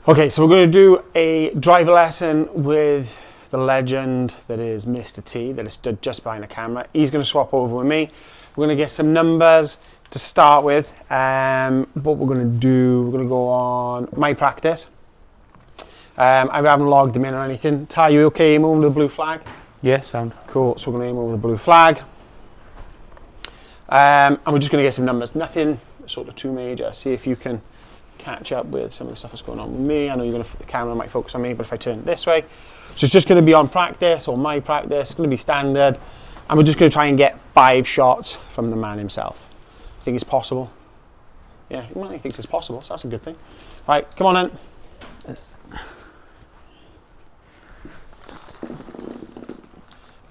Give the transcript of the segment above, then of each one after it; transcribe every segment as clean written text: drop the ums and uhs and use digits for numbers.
Okay, so we're going to do a driver lesson with the legend that is Mr. T, that is stood just behind the camera. He's going to swap over with me. We're going to get some numbers to start with. What we're going to do, we're going to go on my practice. I haven't logged them in or anything. Ty, you okay aim over the blue flag? Yeah, sound. Cool, so we're going to aim over the blue flag. And we're just going to get some numbers. Nothing sort of too major. See if you can catch up with some of the stuff that's going on with me. I know you're going to, the camera might focus on me, but if I turn it this way. So it's just going to be on practice or my practice. It's going to be standard. And we're just going to try and get 5 shots from the man himself. I think it's possible. Yeah, he thinks it's possible, so that's a good thing. Right, come on then. Yes.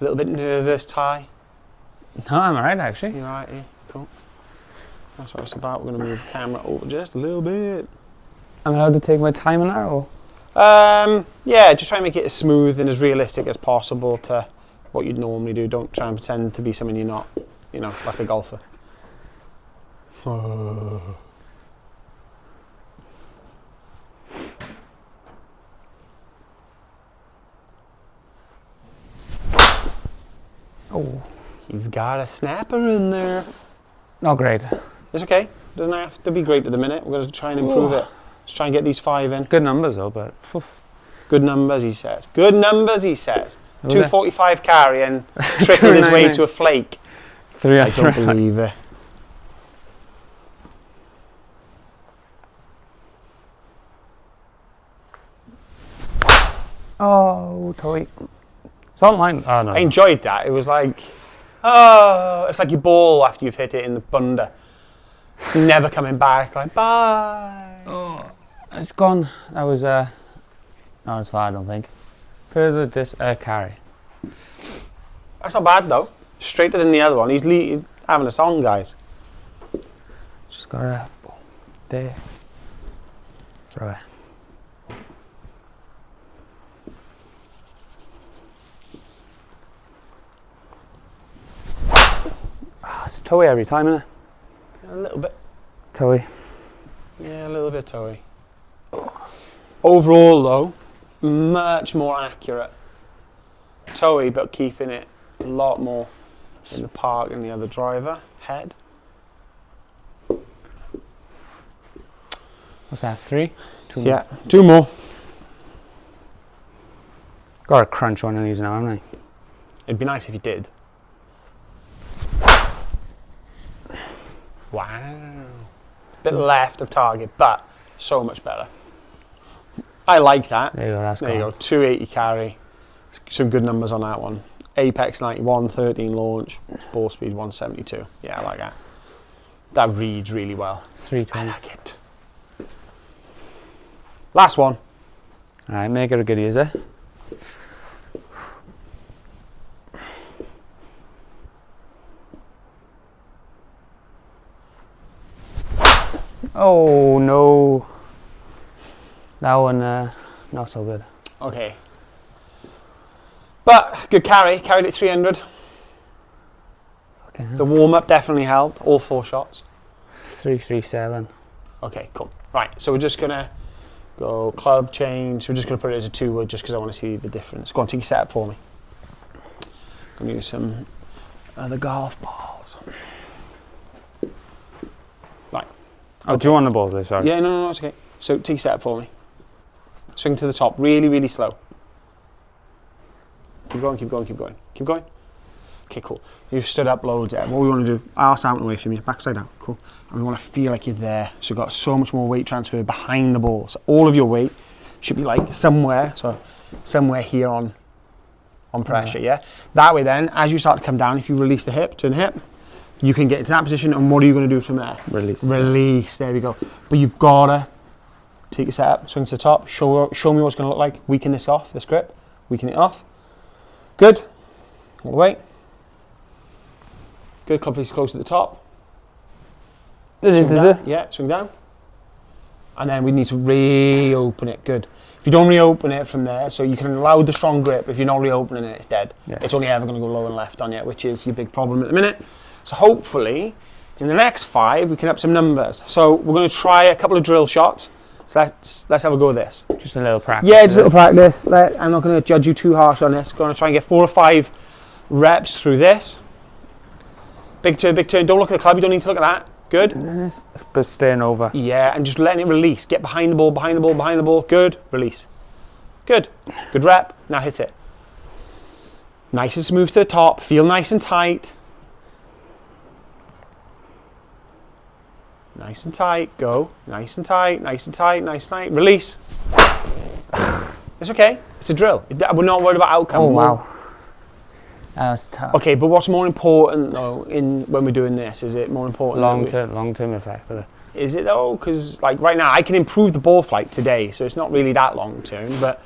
A little bit nervous, Ty. No, I'm alright actually. You alright, yeah, cool. That's what it's about. We're going to move the camera over just a little bit. I'm allowed to take my time on that, or? Yeah, just try and make it as smooth and as realistic as possible to what you'd normally do. Don't try and pretend to be something you're not, you know, like a golfer. Oh, he's got a snapper in there. Not great. It's okay. Doesn't have to be great at the minute. We're going to try and improve it. Let's try and get these 5 in. Good numbers though, but... Good numbers, he says. Good numbers, he says. 245 carry and trickled his way to a flake. 3 I don't believe it. Oh, Toy. It's not mine. Oh, no. I enjoyed that. It was like, oh, it's like your ball after you've hit it in the bunda. It's never coming back. Like, bye. Oh, it's gone. That was, not as far, I don't think. Further this, carry. That's not bad, though. Straighter than the other one. He's having a song, guys. Just gotta, there. Throw it. It's toey every time, isn't it? A little bit. Toey. Yeah, a little bit toey. Overall, though, much more accurate. Toey, but keeping it a lot more in the park than the other driver. Head. What's that, 3? 2 more? Yeah, 2 more. Got a crunch one of these now, haven't I? It'd be nice if you did. Wow. Bit left of target, but so much better. I like that. There you go, that's There you go, 280 carry. Some good numbers on that one. Apex 91, 13 launch, ball speed 172. Yeah, I like that. That reads really well. 320. I like it. Last one. Alright, make it a good user. Oh no. That one, not so good. Okay. But good carry. Carried it 300. Okay. The warm-up definitely helped. All 4 shots. 337. Okay, cool. Right, so we're just going to go club change. We're just going to put it as a 2-wood just because I want to see the difference. Go on, take your setup for me. I'm going to use some other golf balls. Right. Oh, do you want the ball there, sorry? Yeah, no, it's okay. So take your setup for me. Swing to the top, really, really slow. Keep going, keep going, keep going. Keep going. Okay, cool. You've stood up loads there. What we want to do, arse out and away from you, backside down, cool. And we want to feel like you're there. So you've got so much more weight transfer behind the ball. So all of your weight should be like somewhere, so somewhere here on pressure, yeah? That way then, as you start to come down, if you release the hip, turn the hip, you can get into that position, and what are you going to do from there? Release. Release, there we go. But you've got to take your setup, swing to the top, show me what it's going to look like, weaken this off, this grip, weaken it off. Good, all the way. Good, club face close to the top. Swing down. Yeah, swing down. And then we need to reopen it, good. If you don't reopen it from there, so you can allow the strong grip, if you're not reopening it, it's dead. Yeah. It's only ever going to go low and left on you, which is your big problem at the minute. So hopefully, in the next 5, we can up some numbers. So we're going to try a couple of drill shots. So let's have a go with this. Just a little practice. Yeah, just a little practice. I'm not going to judge you too harsh on this. Going to try and get 4 or 5 reps through this. Big turn, big turn. Don't look at the club. You don't need to look at that. Good. Yes. But staying over. Yeah, and just letting it release. Get behind the ball, behind the ball, behind the ball. Good. Release. Good. Good rep. Now hit it. Nice and smooth to the top. Feel nice and tight. Nice and tight. Go. Nice and tight. Nice and tight. Nice and tight. Release. It's okay. It's a drill. We're not worried about outcome. Oh, wow. That was tough. Okay, but what's more important though when we're doing this? Is it more important? Long-term effect of it. Is it though? Because like right now, I can improve the ball flight today, so it's not really that long-term. But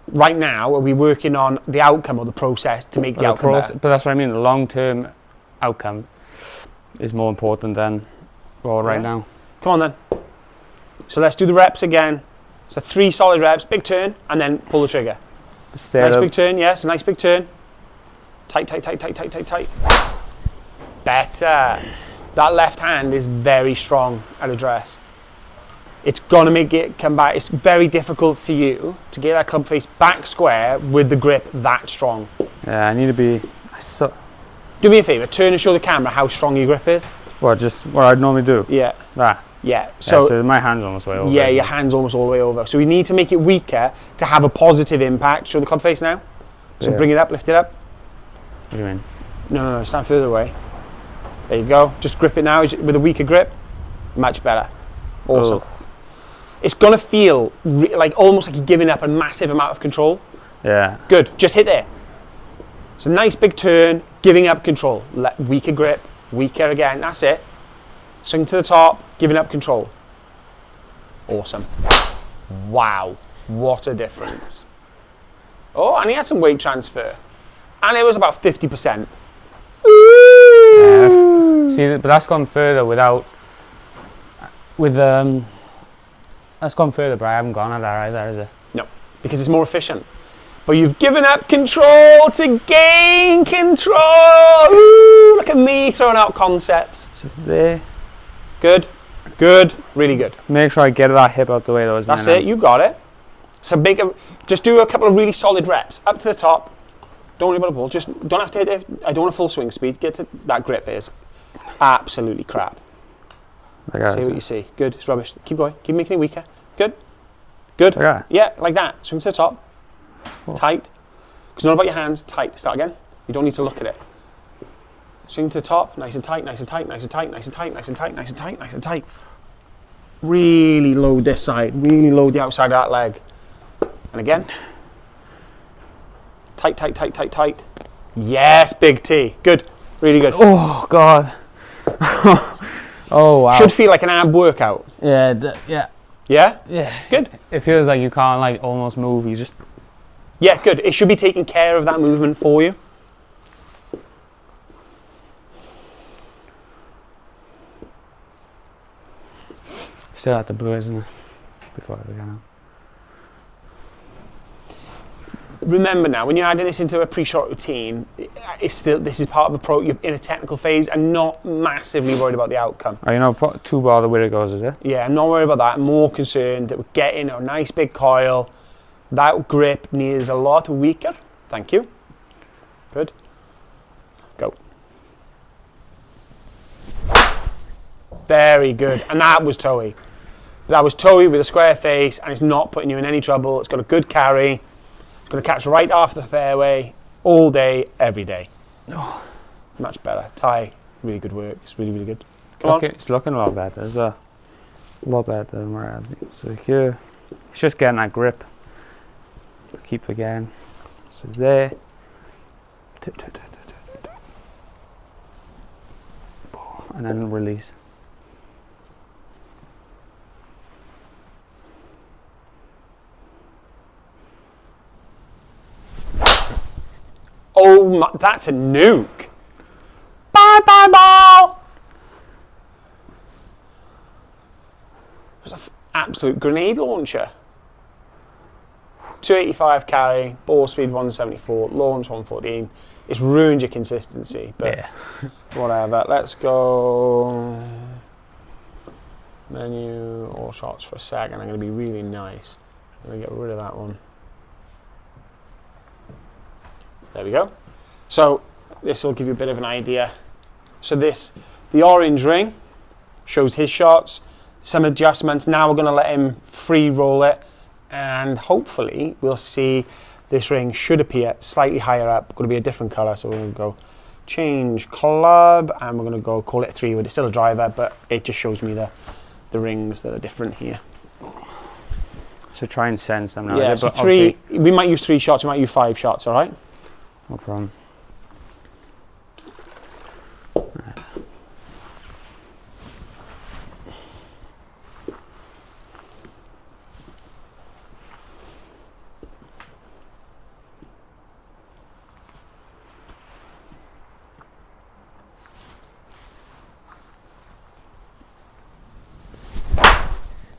right now, are we working on the outcome or the process to make the outcome better? But that's what I mean. The long-term outcome is more important than right now. Come on then. So let's do the reps again. So 3 solid reps, big turn, and then pull the trigger. Nice big turn, yes, nice big turn. Tight, tight, tight, tight, tight, tight, tight. Better. That left hand is very strong at address. It's going to make it come back. It's very difficult for you to get that club face back square with the grip that strong. Yeah, I need to be... Do me a favour, turn and show the camera how strong your grip is. Well, just what I'd normally do. Yeah. That. Yeah. So my hand's almost way over. Yeah, your hand's almost all the way over. So we need to make it weaker to have a positive impact. Show the club face now. So bring it up, lift it up. What do you mean? No, stand further away. There you go. Just grip it now with a weaker grip. Much better. Awesome. Oh. It's going to feel like almost like you're giving up a massive amount of control. Yeah. Good. Just hit there. It's a nice big turn, giving up control. Weaker grip, weaker again. That's it. Swing to the top, giving up control. Awesome. Wow. What a difference. Oh, and he had some weight transfer. And it was about 50%. Yeah, but that's gone further that's gone further, but I haven't gone at that either, is it? No, because it's more efficient. But you've given up control to gain control. Ooh, look at me throwing out concepts. Just there. Good, good, really good. Make sure I get that hip out the way, though. That's it, you got it. So just do a couple of really solid reps. Up to the top. Don't worry about the ball. Just don't have to hit it. I don't want a full swing speed. Get to that grip is absolutely crap. See what you see. Good. It's rubbish. Keep going. Keep making it weaker. Good. Good. Like yeah, like that. Swing to the top. Oh. Tight. Because not about your hands. Tight. Start again. You don't need to look at it. Swing to the top. Nice and tight. Nice and tight. Nice and tight. Nice and tight. Nice and tight. Nice and tight. Nice and tight. Really load this side. Really load the outside of that leg. And again. Tight, tight, tight, tight, tight. Yes, big T. Good. Really good. Oh, God. Oh, wow. Should feel like an ab workout. Yeah, yeah. Yeah? Yeah. Good. It feels like you can't, like, almost move. You just... Yeah, good. It should be taking care of that movement for you. Still at the blue, isn't it? Before I began out. Remember now, when you're adding this into a pre-shot routine, this is part of you're in a technical phase and not massively worried about the outcome. Are you not too bothered where it goes, is it? Yeah, I'm not worried about that. I'm more concerned that we're getting a nice big coil. That grip needs a lot weaker. Thank you. Good. Go. Very good. And that was Toei. That was Toei with a square face, and it's not putting you in any trouble. It's got a good carry. Going to catch right off the fairway all day, every day. Oh, much better. Ty, really good work. It's really, really good. Come on. It's looking a lot better. It's a lot better than where I've been. So here, it's just getting that grip. I keep forgetting. So there. And then release. Oh my, that's a nuke. Bye bye ball. It was an absolute grenade launcher. 285 carry, ball speed 174, launch 114. It's ruined your consistency, but yeah. Whatever. Let's go. Menu, all shots for a second. I'm going to be really nice. I'm going to get rid of that one. There we go. So this will give you a bit of an idea. So the orange ring shows his shots, some adjustments. Now we're going to let him free roll it, and hopefully we'll see this ring should appear slightly higher up. Going to be a different color, so we're going to go change club, and we're going to go call it 3 wood. It's still a driver, but it just shows me the rings that are different here. So try and send some now. Yeah, so 3. We might use 3 shots. We might use 5 shots. All right. No problem.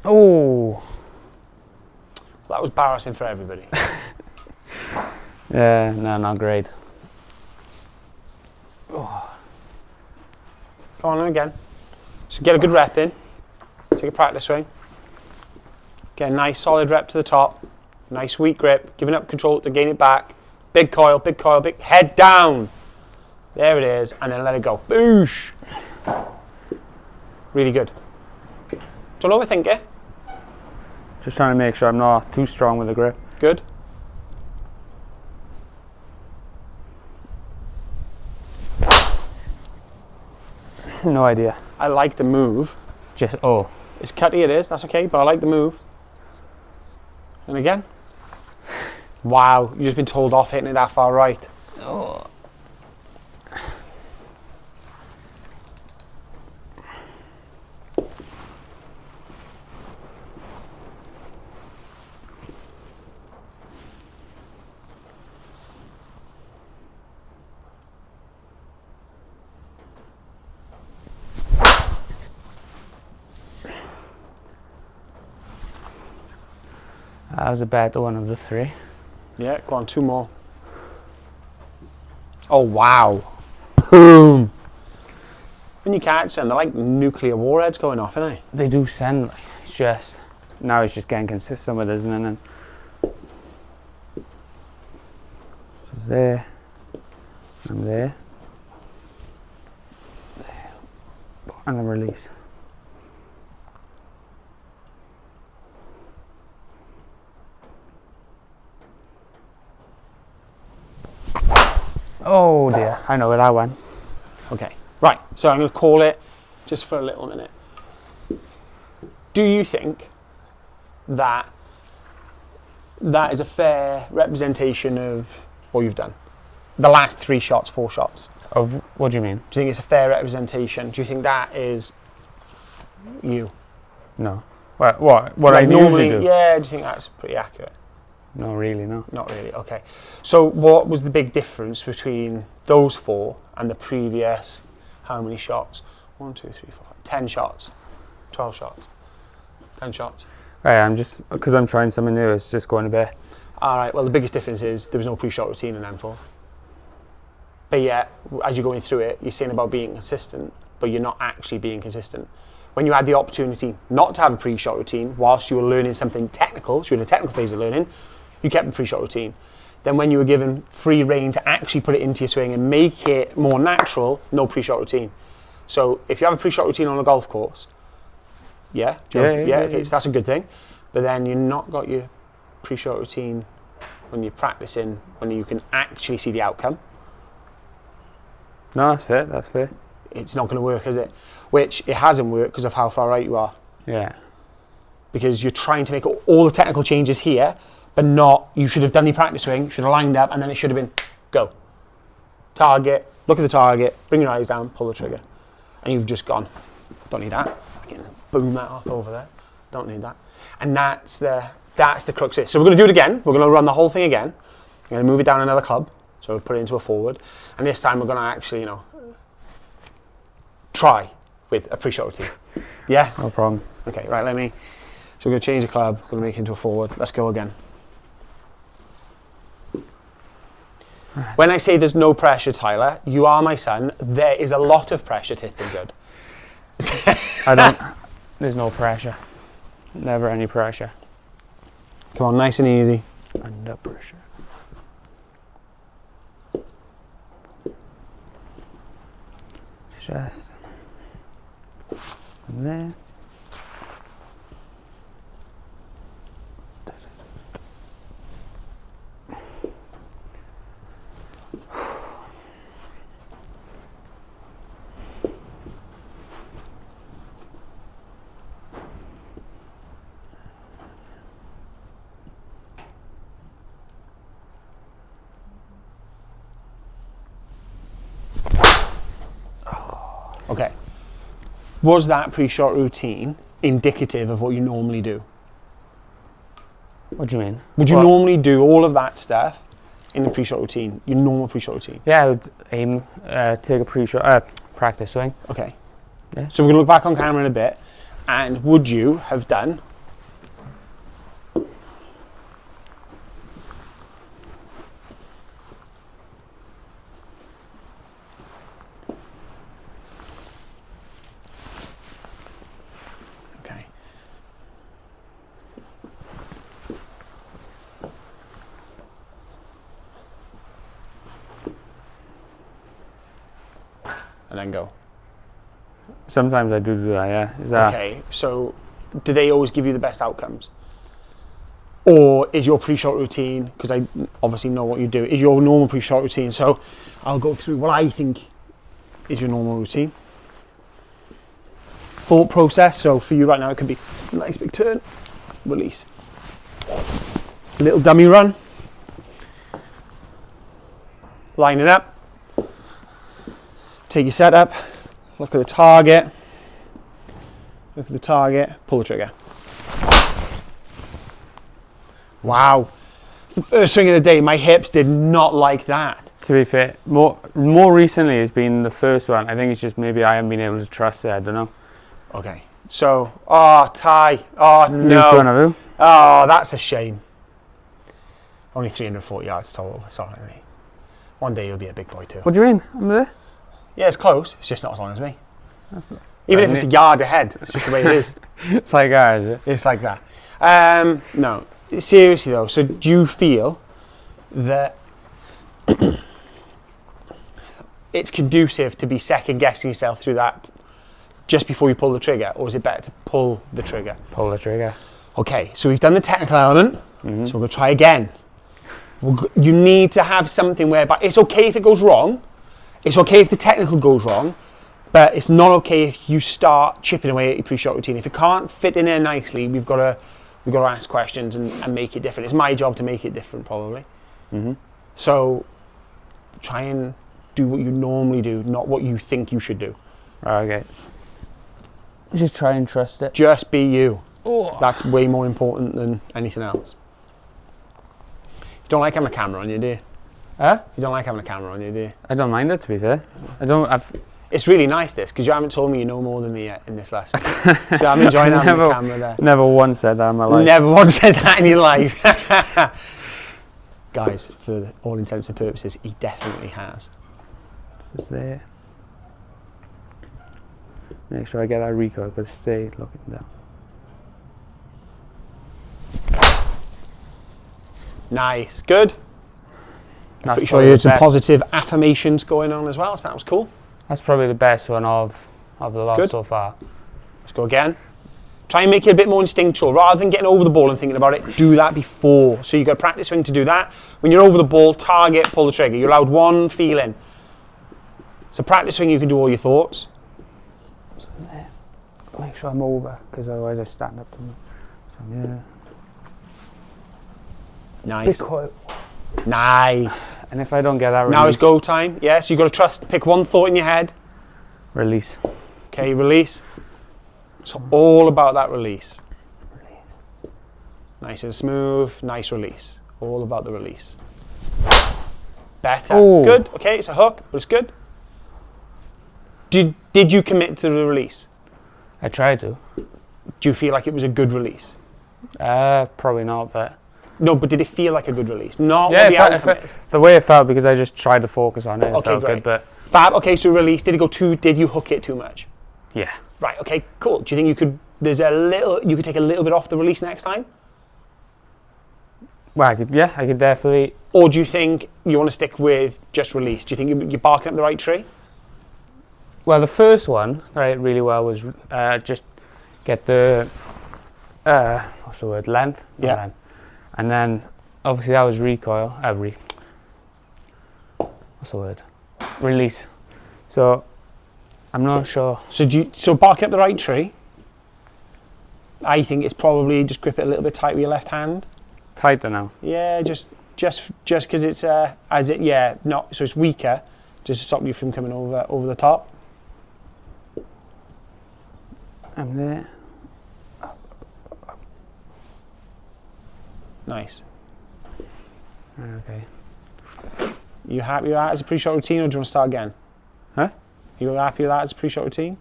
Oh, That was embarrassing for everybody. yeah, no, not great. Go on again. So get a good rep in. Take a practice swing. Get a nice solid rep to the top. Nice weak grip. Giving up control to gain it back. Big coil, big coil, big head down. There it is, and then let it go. Boosh. Really good. Don't overthink it. Just trying to make sure I'm not too strong with the grip. Good. No idea. I like the move. Just, It's cutty, it is. That's okay, but I like the move. And again. Wow, you've just been told off hitting it that far right. Oh. That was a bad one of the 3. Yeah, go on, 2 more. Oh, wow. Boom. When you catch them, they're like nuclear warheads going off, aren't they? They do send, like, it's just, now it's just getting consistent with it, isn't it? And so it's there, and there, and then release. Oh dear, I know where that went. Okay, right, so I'm going to call it just for a little minute. Do you think that that is a fair representation of what you've done? The last 3 shots, 4 shots. Of, what do you mean? Do you think it's a fair representation? Do you think that is you? No. What Like I normally do? Yeah, do you think that's pretty accurate? No, really, no. Not really, okay. So what was the big difference between those 4 and the previous, how many shots? 1, 2, 3, 4, 5, 10 shots, 12 shots, 10 shots. Right, I'm just, because I'm trying something new, it's just going a bit. All right, well, the biggest difference is there was no pre-shot routine in them 4. But yet, as you're going through it, you're saying about being consistent, but you're not actually being consistent. When you had the opportunity not to have a pre-shot routine whilst you were learning something technical, so you're in a technical phase of learning, you kept the pre-shot routine. Then when you were given free rein to actually put it into your swing and make it more natural, no pre-shot routine. So if you have a pre-shot routine on a golf course, okay, so that's a good thing. But then you've not got your pre-shot routine when you're practicing, when you can actually see the outcome. No, that's fair, that's fair. It's not going to work, is it? Which it hasn't worked because of how far right you are. Yeah. Because you're trying to make all the technical changes here, but not, you should have done your practice swing, should have lined up, and then it should have been, go. Target, look at the target, bring your eyes down, pull the trigger. And you've just gone, don't need that. Fucking boom that off over there. Don't need that. And that's the crux of it. So we're going to do it again. We're going to run the whole thing again. We're going to move it down another club. So we'll put it into a forward. And this time we're going to actually, try with a pre-shot routine. Yeah? No problem. Okay, right, so we're going to change the club. We're going to make it into a forward. Let's go again. Right. When I say there's no pressure, Tyler, you are my son. There is a lot of pressure to hit them good. There's no pressure. Never any pressure. Come on, nice and easy. Under pressure. Just. And there. Okay. Was that pre-shot routine indicative of what you normally do? What do you mean? Would you normally do all of that stuff in the pre-shot routine, your normal pre-shot routine? Yeah, I would aim, take a pre-shot, practice swing. Okay. Yeah. So we're going to look back on camera in a bit, and would you have done okay. And then go. Sometimes I do that, yeah. Is that Okay, so do they always give you the best outcomes? Or is your pre-shot routine, because I obviously know what you do, is your normal pre-shot routine, so I'll go through what I think is your normal routine. Thought process, so for you right now it could be a nice big turn, release. Little dummy run. Line it up. Take your setup. Look at the target. Look at the target. Pull the trigger. Wow. It's the first swing of the day. My hips did not like that. To be fair, more recently has been the first one. I think it's just maybe I haven't been able to trust it. I don't know. Okay. So, tie. Oh, Luke no. Donovan. Oh, that's a shame. Only 340 yards total. That's all right, mate. One day you'll be a big boy too. What do you mean? I'm there. Yeah, it's close. It's just not as long as me. That's not, Even if it's a yard ahead, it's just the way it is. it's like ours, is it? It's like that. No, seriously though, so do you feel that it's conducive to be second guessing yourself through that just before you pull the trigger, or is it better to pull the trigger? Pull the trigger. Okay, so we've done the technical element, so we're going to try again. You need to have something whereby it's okay if it goes wrong, it's okay if the technical goes wrong, but it's not okay if you start chipping away at your pre-shot routine. If it can't fit in there nicely, we've got to ask questions and make it different. It's my job to make it different, probably. So try and do what you normally do, not what you think you should do. Okay. Just try and trust it. Just be you. Oh. That's way more important than anything else. You don't like having a camera on you, do you? Huh? You don't like having a camera on you, do you? I don't mind it, to be fair. It's really nice this, because you haven't told me you know more than me yet in this lesson. So I'm enjoying having the camera there. Never once said that in my life. Never once said that in your life. Guys, for all intents and purposes, he definitely has. It's there. Make sure I get that recoil, but stay looking down. Nice. Good. That's Pretty sure probably you the had some best. positive affirmations going on as well, so that was cool. That's probably the best one of the lot Good. so far. Let's go again. Try and make it a bit more instinctual. Rather than getting over the ball and thinking about it, do that before. So you've got to practice swing to do that. When you're over the ball, target, pull the trigger. You're allowed one feeling. So practice swing, you can do all your thoughts. So there. Make sure I'm over, because otherwise I stand up to me. So yeah. Nice. Recoil. Nice. And if I don't get that release, Now it's go time. Yeah, so you've got to trust, pick one thought in your head. release. Okay, release. So all about that release. Release. Nice and smooth, nice release. All about the release. Better. Ooh. Good. Okay, it's a hook, but it's good. Did you commit to the release? I tried to. Do you feel like it was a good release? Probably not, but No, but did it feel like a good release? Not yeah, what the outcome is. the way it felt, because I just tried to focus on it. It Okay, felt great. good, but Fab. Okay, so release. Did it go too? Did you hook it too much? yeah. Right. Okay. Cool. Do you think you could there's you could take a little bit off the release next time? Well, I could definitely. Or do you think you want to stick with just release? Do you think you're barking up the right tree? Well, the first one that I hit really well was just get the what's the word, length? Not Yeah. length. And then obviously that was recoil. What's the word? Release. So I'm not sure. So barking up the right tree. I think it's probably just grip it a little bit tight with your left hand. Tighter now. Yeah, just because it's so it's weaker, just to stop you from coming over the top. I'm there. Nice. Okay. You happy with that as a pre-shot routine, or do you want to start again? Huh? You happy with that as a pre-shot routine?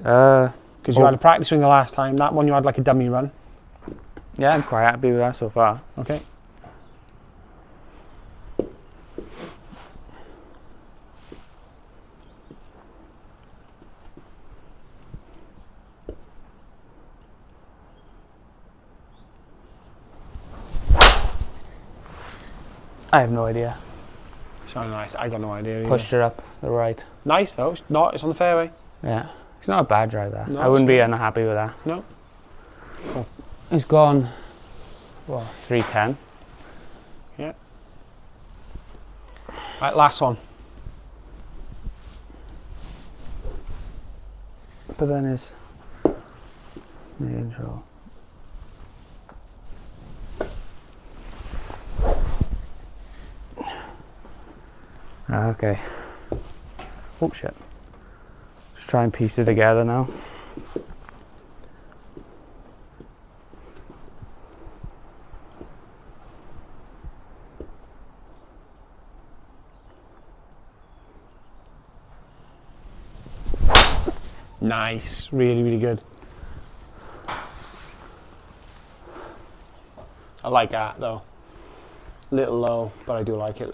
Uh, Because you had a practice swing the last time. That one you had like a dummy run. yeah, I'm quite happy with that so far. Okay. I have no idea. Sounded nice. I got no idea either. Pushed it up the right. Nice though. It's on the fairway. Yeah. It's not a bad drive there. No, I wouldn't it's be not. unhappy with that. No. Cool. It's gone, well, 310. Yeah. Right, last one. But then it's the intro. Okay. Oh shit. Just try and piece it together now. Nice. Really, really good. I like that though. Little low, but I do like it.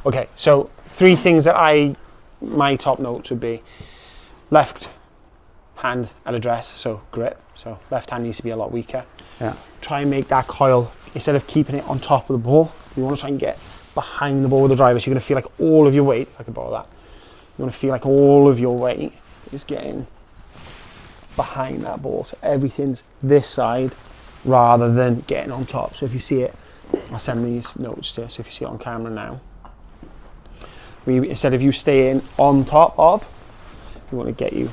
Okay, so 3 things that my top notes would be: left hand at address, so grip. So left hand needs to be a lot weaker. Yeah. Try and make that coil, instead of keeping it on top of the ball, you want to try and get behind the ball with the driver. So you're going to feel like all of your weight, if I can borrow that, you want to feel like all of your weight is getting behind that ball. So everything's this side rather than getting on top. So if you see it, I'll send these notes to you. So if you see it on camera now, instead of you staying on top of, we want to get you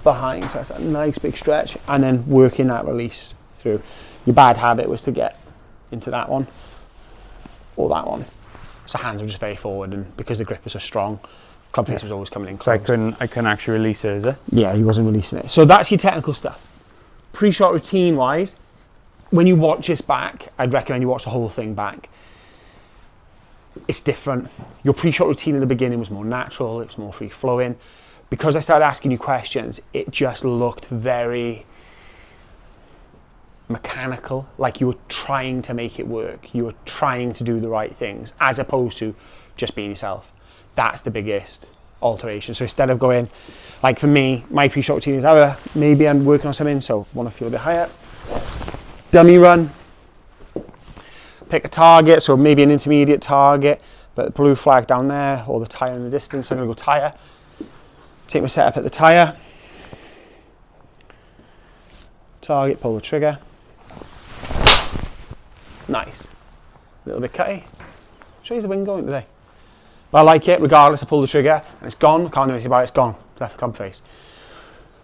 behind. So that's a nice big stretch, and then working that release through. Your bad habit was to get into that one or that one. So hands were just very forward, and because the grip was so strong, club face was always coming in So close. I couldn't actually release it, is it? Yeah, he wasn't releasing it. So that's your technical stuff. Pre-shot routine wise, when you watch this back, I'd recommend you watch the whole thing back. It's different. Your pre-shot routine in the beginning was more natural, it was more free-flowing. Because I started asking you questions, it just looked very mechanical, like you were trying to make it work. You were trying to do the right things, as opposed to just being yourself. That's the biggest alteration. So instead of going, like for me, my pre-shot routine is either maybe I'm working on something, so want to feel a bit higher. Dummy run. Pick a target, so maybe an intermediate target, but the blue flag down there, or the tyre in the distance, so I'm going to go tyre. Take my setup at the tyre. Target, pull the trigger. Nice. A little bit cutty. How's the wind going today? But I like it, regardless. I pull the trigger, and it's gone. Can't do anything about it, it's gone. Left the club face.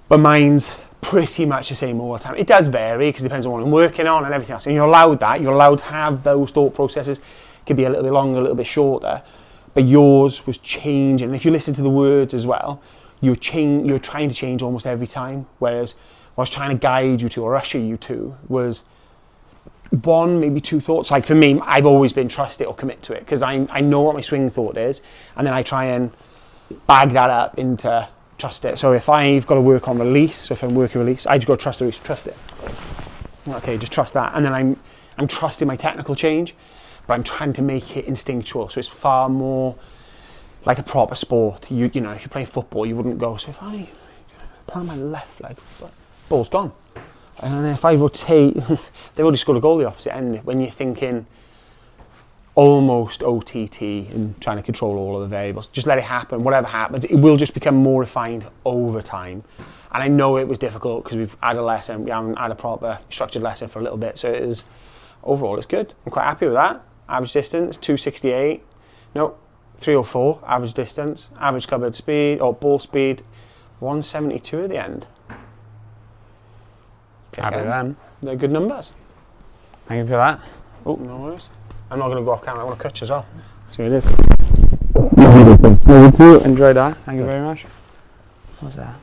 But mine's pretty much the same all the time. It does vary because it depends on what I'm working on and everything else. And you're allowed that. You're allowed to have those thought processes. It could be a little bit longer, a little bit shorter. But yours was changing. And if you listen to the words as well, you're trying to change almost every time. Whereas what I was trying to guide you to or usher you to was 1, maybe 2 thoughts. Like for me, I've always been trust it or commit to it because I know what my swing thought is. And then I try and bag that up into trust it. So if I've got to work on release, so if I'm working release, I just got to trust the release, trust it. Okay, just trust that. And then I'm trusting my technical change, but I'm trying to make it instinctual. So it's far more like a proper sport. You know, if you're playing football, you wouldn't go, so if I plant my left leg, but ball's gone. And if I rotate, they've already scored a goal the opposite end. When you're thinking almost OTT and trying to control all of the variables, just let it happen. Whatever happens, it will just become more refined over time. And I know it was difficult because we've had a lesson, we haven't had a proper structured lesson for a little bit. So it is, overall, it's good. I'm quite happy with that. Average distance, 268. No, 304 average distance. Average covered speed, or ball speed, 172 at the end. Happy with them. They're good numbers. Thank you for that. Oh, no worries. I'm not going to go off camera, I want to cut you as well. See what it is. Enjoy that. Thank you very much. What's that?